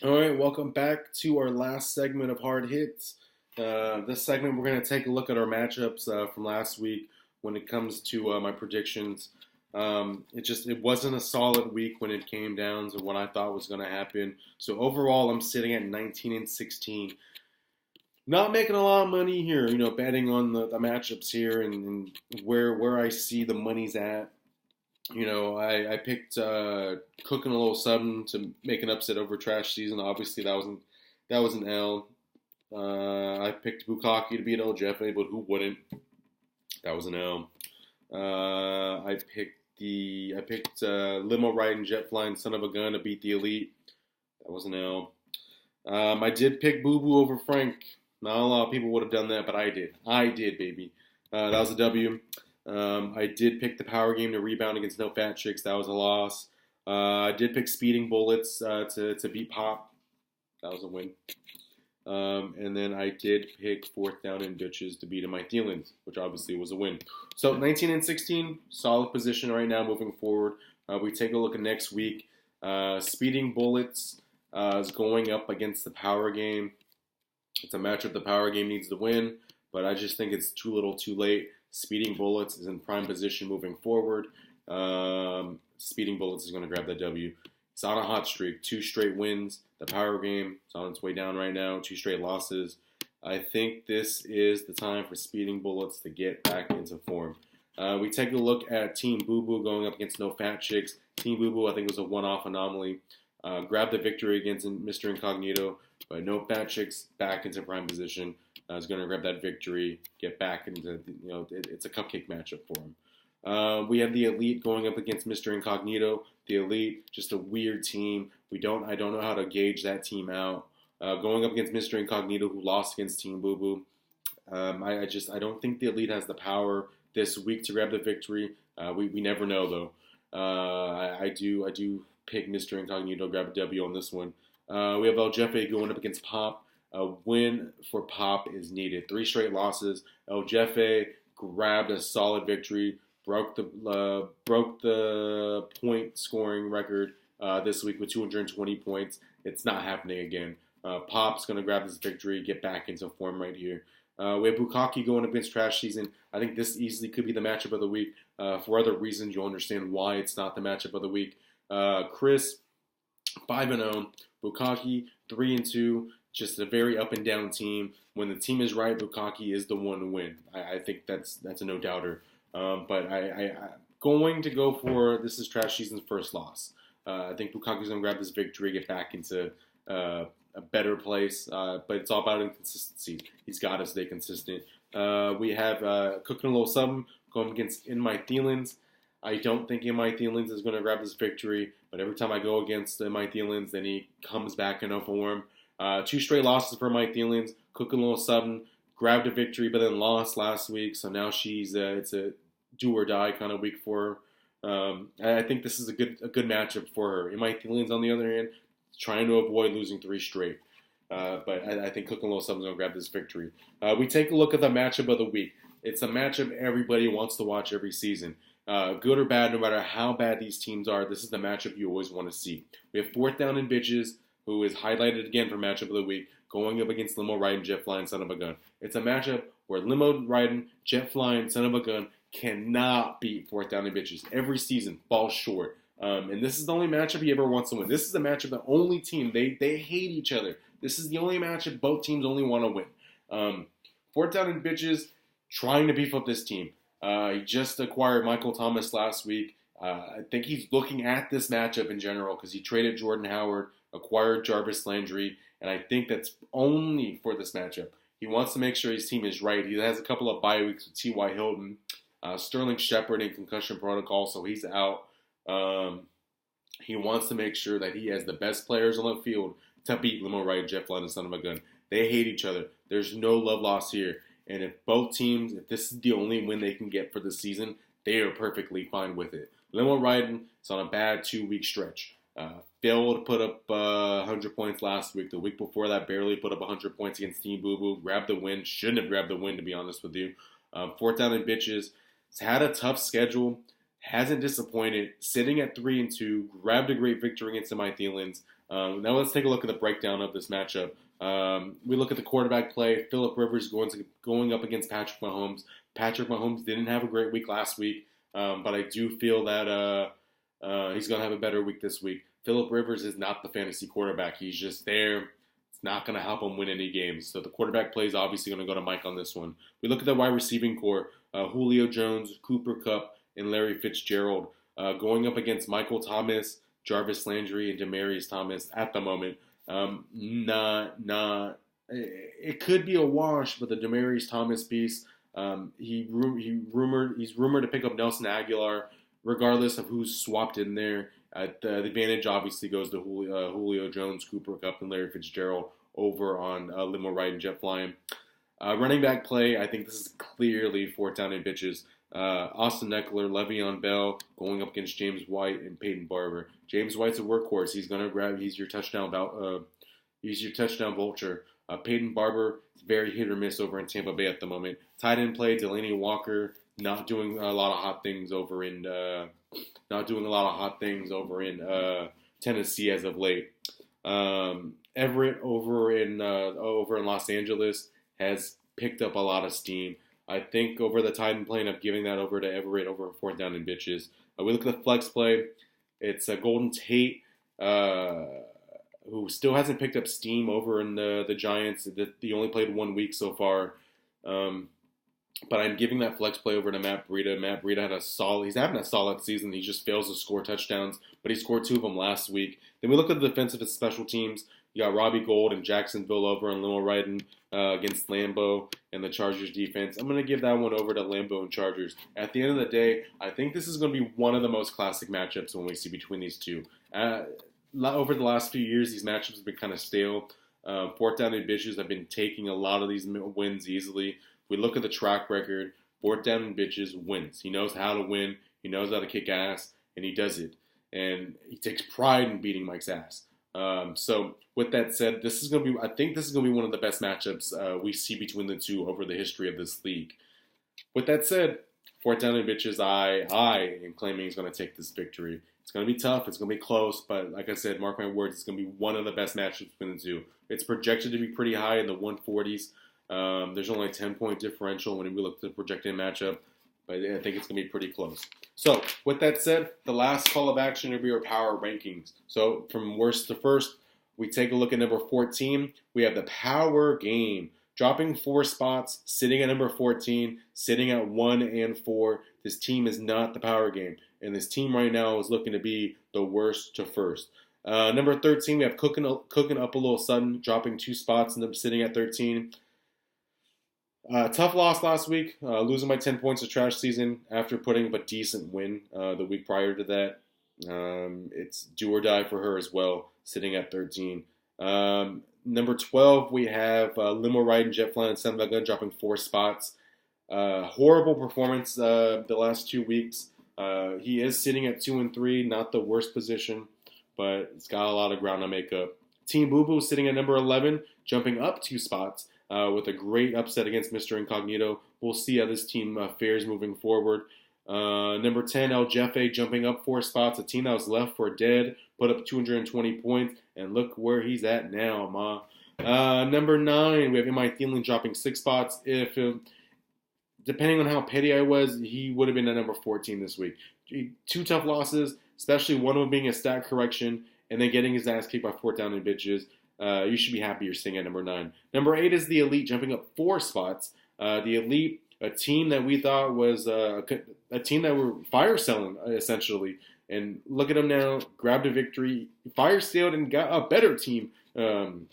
All right, welcome back to our last segment of Hard Hits. This segment, we're going to take a look at our matchups from last week when it comes to my predictions. It wasn't a solid week when it came down to what I thought was going to happen. So overall, I'm sitting at 19-16. Not making a lot of money here, betting on the matchups here and where I see the money's at. I picked cooking a little something to make an upset over trash season. Obviously, that was an L. I picked Bukaki to beat El Jefe, but who wouldn't? That was an L. I picked limo riding jet flying son of a gun to beat the Elite. That was an L. I did pick Boo Boo over Frank. Not a lot of people would have done that, but I did. I did, baby. That was a W. I did pick the power game to rebound against No Fat Chicks. That was a loss. I did pick Speeding Bullets to beat Pop. That was a win. And then I did pick Fourth Down and Bitches to beat My Thielens, which obviously was a win. So 19-16, solid position right now moving forward. We take a look at next week. Speeding Bullets is going up against the power game. It's a matchup the power game needs to win, but I just think it's too little too late. Speeding Bullets is in prime position moving forward. Speeding Bullets is going to grab that W. It's on a hot streak. 2 straight wins. The power game is on its way down right now. 2 straight losses. I think this is the time for Speeding Bullets to get back into form. We take a look at Team Boo Boo going up against No Fat Chicks. Team Boo Boo, I think, was a one-off anomaly. Grabbed the victory against Mr. Incognito, but No Fat Chicks back into prime position. Is going to grab that victory, get back into, it's a cupcake matchup for him. We have the Elite going up against Mr. Incognito. The Elite, just a weird team. I don't know how to gauge that team out. Going up against Mr. Incognito, who lost against Team Boo Boo. I don't think the Elite has the power this week to grab the victory. We never know though. I do pick Mr. Incognito to grab a W on this one. We have El Jefe going up against Pop. A win for Pop is needed. 3 straight losses. El Jefe grabbed a solid victory, broke the point scoring record this week with 220 points. It's not happening again. Pop's going to grab this victory, get back into form right here. We have Bukaki going against Trash Season. I think this easily could be the matchup of the week. For other reasons, you'll understand why it's not the matchup of the week. Chris, 5-0. Bukaki, 3-2. Just a very up and down team. When the team is right, Bukaki is the one to win. I think that's a no doubter. But I'm going to go for this is Trash Season's first loss. I think Bukaki's going to grab this victory, get back into a better place. But it's all about inconsistency. He's got to stay consistent. We have Cooking a Little Something going against In My Thielens. I don't think In My Thielens is going to grab this victory. But every time I go against In My Thielens, then he comes back in a form. 2 straight losses for My Thielens. Cooking a Little Something grabbed a victory, but then lost last week. So now it's a do or die kind of week for her. I think this is a good matchup for her. In My Thielens, on the other hand, trying to avoid losing 3 straight. But I think Cooking a Little Something's going to grab this victory. We take a look at the matchup of the week. It's a matchup everybody wants to watch every season. Good or bad, no matter how bad these teams are, this is the matchup you always want to see. We have Fourth Down and Bitches, who is highlighted again for matchup of the week, going up against Limo Riding, Jet Flying, Son of a Gun. It's a matchup where Limo Riding, Jet Flying, Son of a Gun cannot beat Fourth Down and Bitches. Every season falls short. And this is the only matchup he ever wants to win. This is the matchup, the only team, they hate each other. This is the only matchup both teams only want to win. Fourth Down and Bitches trying to beef up this team. He just acquired Michael Thomas last week. I think he's looking at this matchup in general because he traded Jordan Howard, acquired Jarvis Landry, and I think that's only for this matchup. He wants to make sure his team is right. He has a couple of bye weeks with T.Y. Hilton, Sterling Shepard in concussion protocol, so he's out. He wants to make sure that he has the best players on the field to beat Limo Wright, Jeff Lund, and Son of a Gun. They hate each other. There's no love lost here. And if both teams, if this is the only win they can get for the season, they are perfectly fine with it. Limo Riding is on a bad 2-week stretch. Failed to put up 100 points last week. The week before that, barely put up 100 points against Team Boo Boo. Grabbed the win. Shouldn't have grabbed the win, to be honest with you. Fourth Down and Bitches. It's had a tough schedule. Hasn't disappointed. Sitting at 3-2. Grabbed a great victory against My Thielens. Now let's take a look at the breakdown of this matchup. We look at the quarterback play. Phillip Rivers going up against Patrick Mahomes. Patrick Mahomes didn't have a great week last week, but I do feel that he's going to have a better week this week. Phillip Rivers is not the fantasy quarterback. He's just there. It's not going to help him win any games. So the quarterback play is obviously going to go to Mike on this one. We look at the wide receiving core. Julio Jones, Cooper Kupp, and Larry Fitzgerald going up against Michael Thomas, Jarvis Landry, and Demaryius Thomas at the moment. It could be a wash, but the Demaryius Thomas piece, he's rumored to pick up Nelson Aguilar, regardless of who's swapped in there. The advantage obviously goes to Julio Jones, Cooper Kupp, and Larry Fitzgerald over on limo ride and jet flying. Running back play, I think this is clearly fourth down and bitches. Austin Eckler, Le'Veon Bell going up against James White and Peyton Barber. James White's a workhorse. He's gonna grab. He's your touchdown vulture. Peyton Barber is very hit or miss over in Tampa Bay at the moment. Tight end play, Delaney Walker not doing a lot of hot things over in Tennessee as of late. Everett over in Los Angeles has picked up a lot of steam. I think over the Titan play, and I'm giving that over to Everett over fourth down and bitches. We look at the flex play. It's Golden Tate, who still hasn't picked up steam over in the Giants. He only played 1 week so far. But I'm giving that flex play over to Matt Breida. Matt Breida he's having a solid season. He just fails to score touchdowns, but he scored 2 of them last week. Then we look at the defensive and special teams. You got Robbie Gould and Jacksonville over on limo riding against Lambeau and the Chargers defense. I'm going to give that one over to Lambeau and Chargers. At the end of the day, I think this is going to be one of the most classic matchups when we see between these two. Over the last few years, these matchups have been kind of stale. Fourth down and bitches have been taking a lot of these wins easily. If we look at the track record, fourth down and bitches wins. He knows how to win. He knows how to kick ass, and he does it. And he takes pride in beating Mike's ass. So with that said, I think this is going to be one of the best matchups we see between the two over the history of this league. With that said, fourth down and bitches, I am claiming he's going to take this victory. It's going to be tough. It's going to be close. But like I said, mark my words, it's going to be one of the best matchups between the two. It's projected to be pretty high in the 140s. There's only a 10-point differential when we look at the projected matchup. But I think it's going to be pretty close. So, with that said, the last call of action will be our power rankings. So, from worst to first, we take a look at number 14. We have the power game. Dropping 4 spots, sitting at number 14, sitting at 1 and 4. This team is not the power game. And this team right now is looking to be the worst to first. Number 13, we have cooking up a little sudden, dropping 2 spots and sitting at 13. Tough loss last week, losing by 10 points of trash season after putting up a decent win the week prior to that. It's do or die for her as well, sitting at 13. Number 12, we have Limo Ride and Jet Flying and Son of a Gun dropping 4 spots. Horrible performance the last 2 weeks. He is sitting at 2 and 3, not the worst position, but it's got a lot of ground to make up. Team Boo Boo sitting at number 11, jumping up 2 spots. With a great upset against Mr. Incognito. We'll see how this team fares moving forward. Number 10, El Jefe jumping up 4 spots. A team that was left for dead, put up 220 points, and look where he's at now, ma. Number 9, we have M.I. Thielen dropping 6 spots. Depending on how petty I was, he would have been at number 14 this week. 2 tough losses, especially one of them being a stat correction, and then getting his ass kicked by fourth down and bitches. You should be happy you're sitting at number 9. Number 8 is the Elite, jumping up 4 spots. The Elite, a team that we thought was a team that were fire selling, essentially. And look at them now, grabbed a victory, fire sailed, and got a better team. Sitting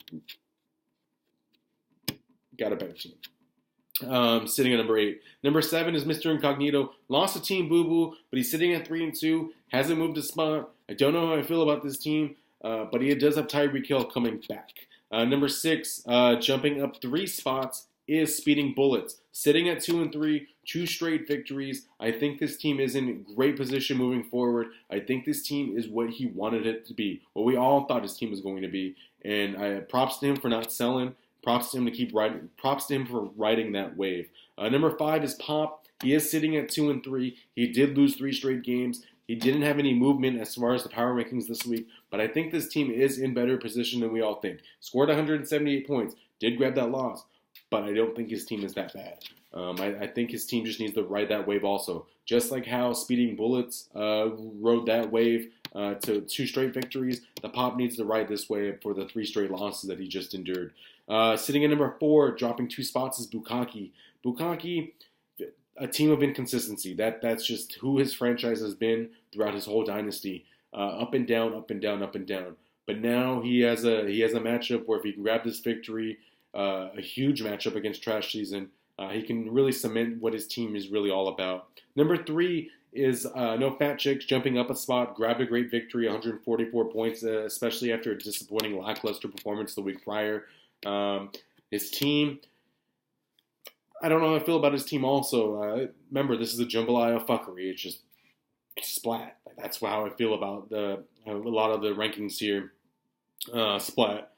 at number 8. Number 7 is Mr. Incognito. Lost to Team Boo Boo, but he's sitting at 3 and 2. Hasn't moved a spot. I don't know how I feel about this team. But he does have Tyreek Hill coming back. Number 6, jumping up 3 spots, is Speeding Bullets. Sitting at 2 and 3, 2 straight victories. I think this team is in great position moving forward. I think this team is what he wanted it to be. What we all thought his team was going to be. And props to him for not selling. Props to him to keep riding. Props to him for riding that wave. Number 5 is Pop. He is sitting at 2 and 3. He did lose 3 straight games. He didn't have any movement as far as the power rankings this week, but I think this team is in better position than we all think. Scored 178 points, did grab that loss, but I don't think his team is that bad. I think his team just needs to ride that wave also. Just like how Speeding Bullets rode that wave to 2 straight victories, the Pop needs to ride this wave for the 3 straight losses that he just endured. Sitting at number 4, dropping 2 spots is Bukkake. Bukkake, a team of inconsistency. That's just who his franchise has been throughout his whole dynasty. Up and down, up and down, up and down. But now he has a matchup where if he can grab this victory, a huge matchup against Trash Season, he can really cement what his team is really all about. Number 3 is No Fat Chicks, jumping up a spot, grabbed a great victory, 144 points, especially after a disappointing lackluster performance the week prior. His team, I don't know how I feel about his team also. Remember, this is a jambalaya fuckery. It's just splat. That's how I feel about a lot of the rankings here. Splat.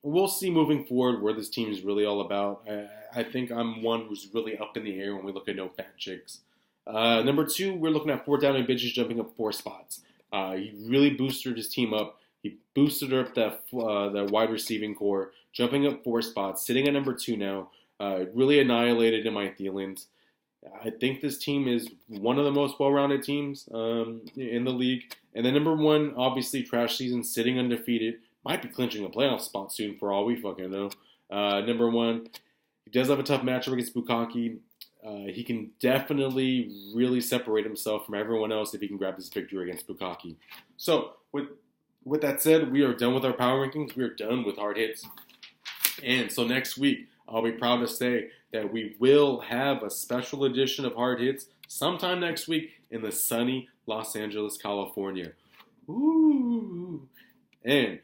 We'll see moving forward where this team is really all about. I think I'm one who's really up in the air when we look at No Fat Chicks. Number 2, we're looking at 4 Down and Bitches jumping up 4 spots. He really boosted his team up. He boosted up the wide receiving core, jumping up 4 spots, sitting at number 2 now. Really annihilated in my Thielens. I think this team is one of the most well-rounded teams in the league. And then number 1, obviously, Trash Season, sitting undefeated. Might be clinching a playoff spot soon for all we fucking know. Number 1, he does have a tough matchup against Bukkake. He can definitely really separate himself from everyone else if he can grab this victory against Bukkake. So, with that said, we are done with our power rankings. We are done with hard hits. And so next week, I'll be proud to say that we will have a special edition of hard hits sometime next week in the sunny Los Angeles, California. Ooh. And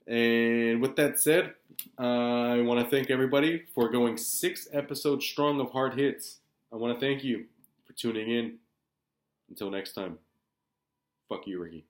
with that said, I want to thank everybody for going 6 episodes strong of hard hits. I want to thank you for tuning in. Until next time, fuck you, Ricky.